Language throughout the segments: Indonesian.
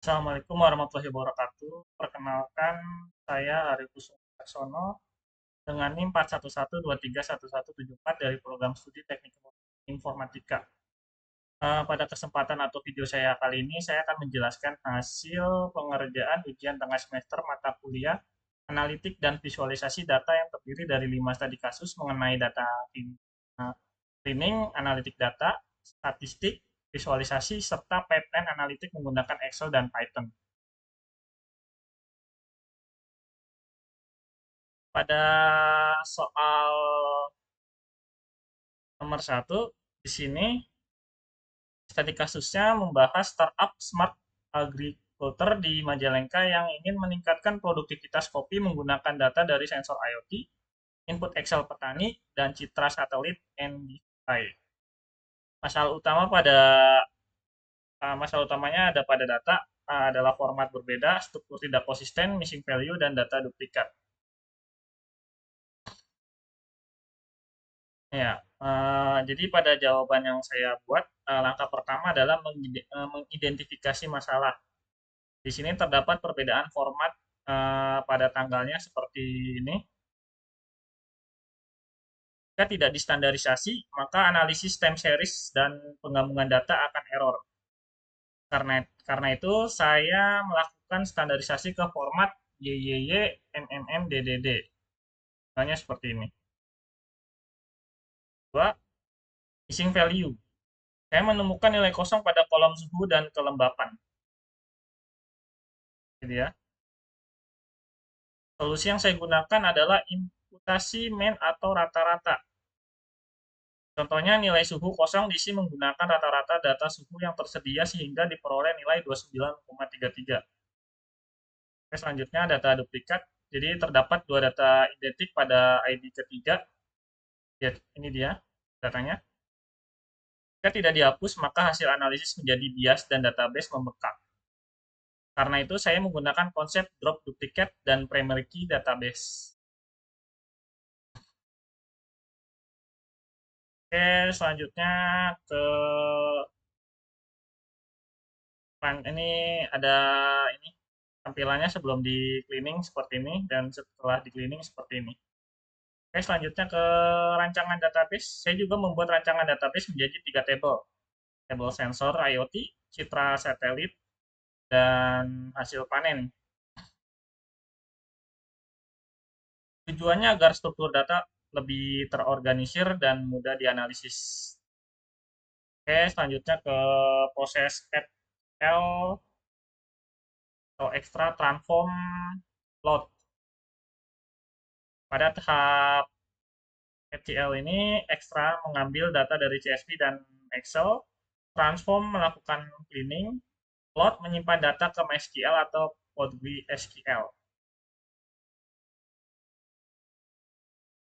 Assalamualaikum warahmatullahi wabarakatuh. Perkenalkan, saya Hari Kusuma dengan NIM 411231174 dari program studi Teknik Informatika. Pada kesempatan atau video saya kali ini, saya akan menjelaskan hasil pengerjaan ujian tengah semester mata kuliah analitik dan visualisasi data yang terdiri dari 5 studi kasus mengenai data cleaning, analitik data, statistik, visualisasi, serta pipeline analitik menggunakan Excel dan Python. Pada soal nomor satu, di sini studi kasusnya membahas startup Smart Agriculture di Majalengka yang ingin meningkatkan produktivitas kopi menggunakan data dari sensor IoT, input Excel petani, dan citra satelit NDVI. Masalah utamanya ada pada data adalah format berbeda, struktur tidak konsisten, missing value, dan data duplikat. Ya, jadi pada jawaban yang saya buat, langkah pertama adalah mengidentifikasi masalah. Di sini terdapat perbedaan format pada tanggalnya seperti ini. Jika tidak distandarisasi, maka analisis time series dan penggabungan data akan error. Karena itu, saya melakukan standarisasi ke format YYY, MMM, DDD. Misalnya seperti ini. Dua, missing value. Saya menemukan nilai kosong pada kolom suhu dan kelembapan. Gitu ya. Solusi yang saya gunakan adalah imputasi mean atau rata-rata. Contohnya nilai suhu kosong diisi menggunakan rata-rata data suhu yang tersedia sehingga diperoleh nilai 29,33. Oke, selanjutnya data duplikat. Jadi terdapat dua data identik pada ID ketiga. Ya, ini dia datanya. Jika tidak dihapus, maka hasil analisis menjadi bias dan database membengkak. Karena itu, saya menggunakan konsep drop duplicate dan primary key database. Oke, selanjutnya ke ini ada ini tampilannya sebelum di cleaning seperti ini dan setelah di cleaning seperti ini. Oke, selanjutnya ke rancangan database. Saya juga membuat rancangan database menjadi tiga tabel. Tabel sensor IoT, citra satelit, dan hasil panen. Tujuannya agar struktur data lebih terorganisir dan mudah dianalisis. Oke, selanjutnya ke proses add L atau extra transform load. Pada tahap FTL ini ekstra mengambil data dari CSV dan Excel, transform melakukan cleaning, load menyimpan data ke MySQL atau PostgreSQL.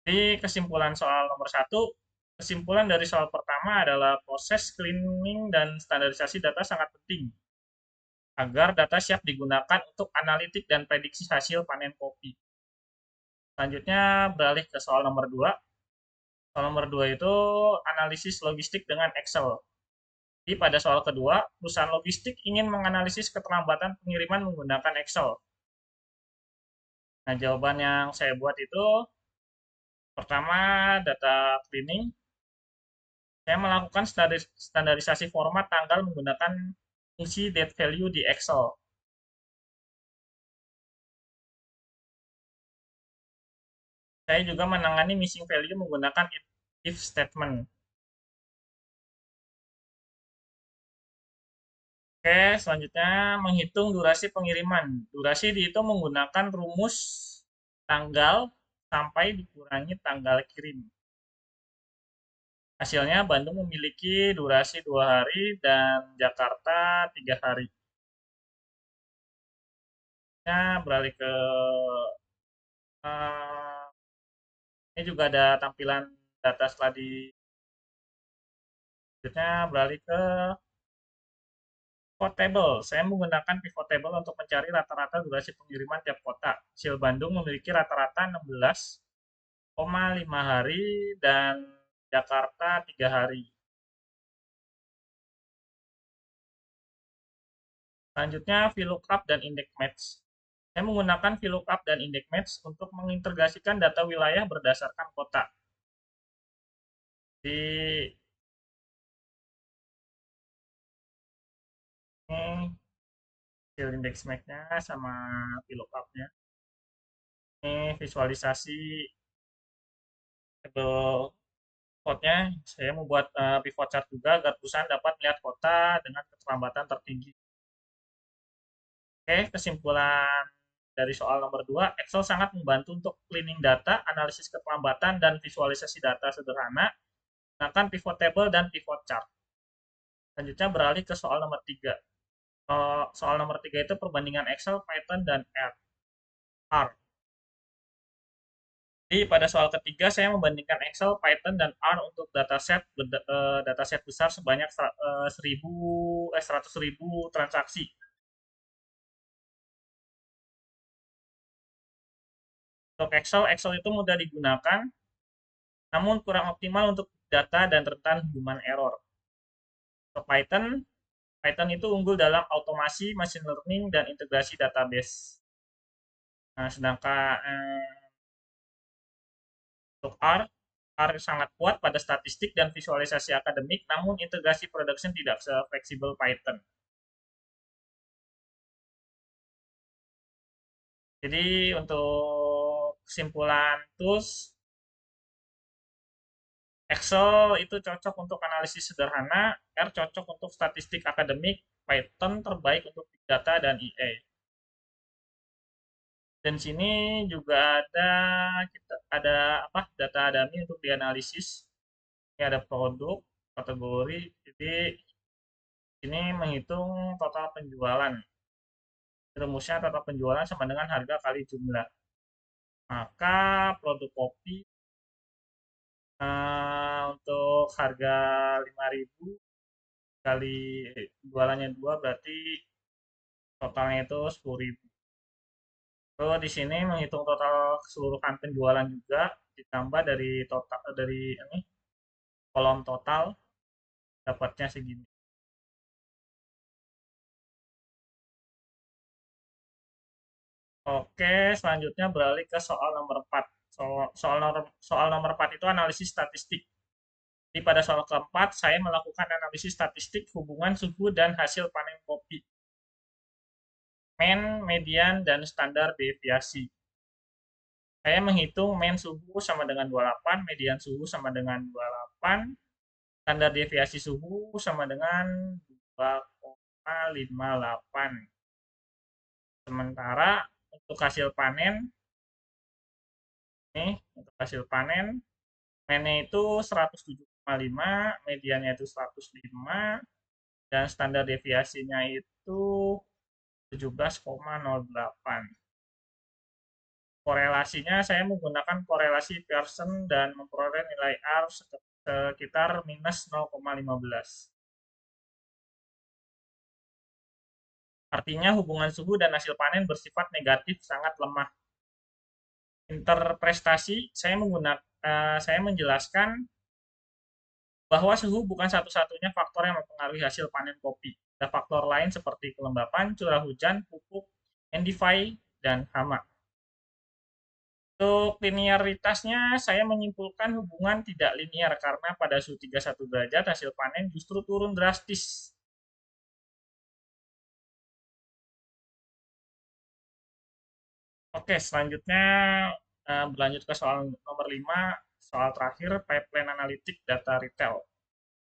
Jadi kesimpulan soal nomor satu, kesimpulan dari soal pertama adalah proses cleaning dan standarisasi data sangat penting agar data siap digunakan untuk analitik dan prediksi hasil panen kopi. Selanjutnya beralih ke soal nomor 2. Soal nomor 2 itu analisis logistik dengan Excel. Jadi pada soal kedua, perusahaan logistik ingin menganalisis keterlambatan pengiriman menggunakan Excel. Nah, jawaban yang saya buat itu pertama data cleaning. Saya melakukan standarisasi format tanggal menggunakan fungsi date value di Excel. Saya juga menangani missing value menggunakan if statement. Oke, selanjutnya menghitung durasi pengiriman. Durasi dihitung menggunakan rumus tanggal sampai dikurangi tanggal kirim. Hasilnya Bandung memiliki durasi 2 hari dan Jakarta 3 hari. Nah, beralih ke eh, ini juga ada tampilan data setelah di selanjutnya beralih ke pivot table. Saya menggunakan pivot table untuk mencari rata-rata durasi pengiriman tiap kota. Hasil Bandung memiliki rata-rata 16,5 hari dan Jakarta 3 hari. Selanjutnya, VLOOKUP dan index match. Saya menggunakan VLOOKUP dan index match untuk mengintegrasikan data wilayah berdasarkan kota. Di ini hasil index match-nya sama VLOOKUP-nya. Ini visualisasi table pivotnya. Saya membuat pivot chart juga agar perusahaan dapat melihat kota dengan keterlambatan tertinggi. Oke, kesimpulan dari soal nomor 2, Excel sangat membantu untuk cleaning data, analisis keterlambatan, dan visualisasi data sederhana, menggunakan pivot table dan pivot chart. Selanjutnya beralih ke soal nomor 3. Soal nomor 3 itu perbandingan Excel, Python, dan R. Jadi pada soal ketiga saya membandingkan Excel, Python, dan R untuk dataset besar sebanyak 100.000 transaksi. Untuk Excel, Excel itu mudah digunakan, namun kurang optimal untuk data dan rentan human error. Untuk Python, Python itu unggul dalam automasi, machine learning, dan integrasi database. Nah, sedangkan untuk R sangat kuat pada statistik dan visualisasi akademik, namun integrasi production tidak se-fleksibel Python. Jadi untuk kesimpulan tools, Excel itu cocok untuk analisis sederhana, R cocok untuk statistik akademik, Python terbaik untuk big data dan EA. Dan sini juga ada apa data dummy untuk dianalisis. Ini ada produk, kategori, jadi ini menghitung total penjualan. Rumusnya total penjualan sama dengan harga kali jumlah. Maka produk kopi untuk harga 5.000 kali jualannya 2 berarti totalnya itu 10.000. Lalu di sini menghitung total keseluruhan penjualan juga ditambah dari total dari ini kolom total dapatnya segini. Oke, selanjutnya beralih ke soal nomor 4. Soal nomor 4 itu analisis statistik. Jadi pada soal keempat, saya melakukan analisis statistik hubungan suhu dan hasil panen kopi. Mean, median, dan standar deviasi. Saya menghitung mean suhu sama dengan 28, median suhu sama dengan 28, standar deviasi suhu sama dengan 2,58. Sementara untuk hasil panen, nih, untuk hasil panen, mean-nya itu 107,5, mediannya itu 105, dan standar deviasinya itu 17,08. Korelasinya saya menggunakan korelasi Pearson dan memperoleh nilai R sekitar minus 0,15. Artinya hubungan suhu dan hasil panen bersifat negatif sangat lemah. Interpretasi saya menjelaskan bahwa suhu bukan satu-satunya faktor yang mempengaruhi hasil panen kopi. Ada faktor lain seperti kelembapan, curah hujan, pupuk, endivai, dan hama. Untuk linearitasnya, saya menyimpulkan hubungan tidak linear karena pada suhu 31 derajat hasil panen justru turun drastis. Oke, selanjutnya berlanjut ke soal nomor 5, soal terakhir, pipeline analitik data retail.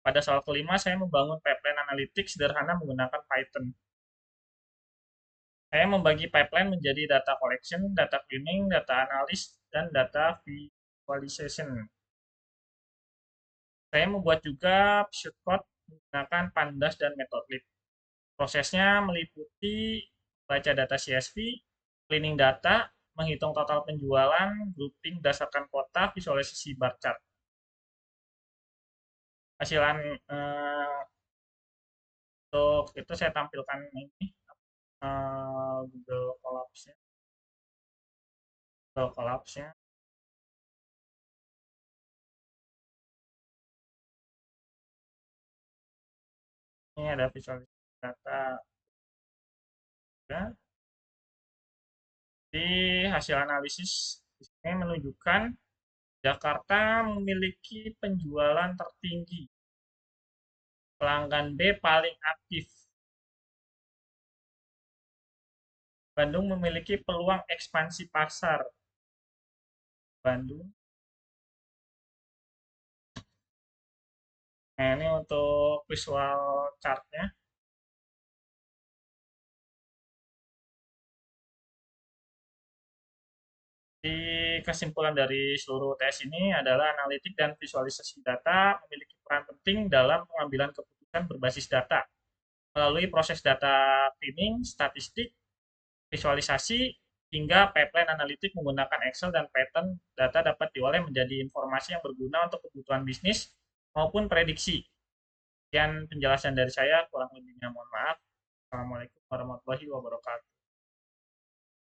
Pada soal kelima, saya membangun pipeline analitik sederhana menggunakan Python. Saya membagi pipeline menjadi data collection, data cleaning, data analysis, dan data visualization. Saya membuat juga shortcut menggunakan Pandas dan Matplotlib. Prosesnya meliputi baca data CSV, cleaning data, menghitung total penjualan, grouping berdasarkan kota, visualisasi bar chart. Hasilan untuk itu saya tampilkan ini Google Collapse-nya. Google Collapse-nya. Ini ada visualisasi data. Ya. Di hasil analisis di sini menunjukkan Jakarta memiliki penjualan tertinggi, pelanggan B paling aktif. Bandung memiliki peluang ekspansi pasar. Bandung. Nah, ini untuk visual chartnya. Di kesimpulan dari seluruh tes ini adalah analitik dan visualisasi data memiliki peran penting dalam pengambilan keputusan berbasis data. Melalui proses data cleaning, statistik, visualisasi, hingga pipeline analitik menggunakan Excel dan Python, data dapat diolah menjadi informasi yang berguna untuk kebutuhan bisnis maupun prediksi. Sekian penjelasan dari saya, kurang lebihnya mohon maaf. Assalamualaikum warahmatullahi wabarakatuh.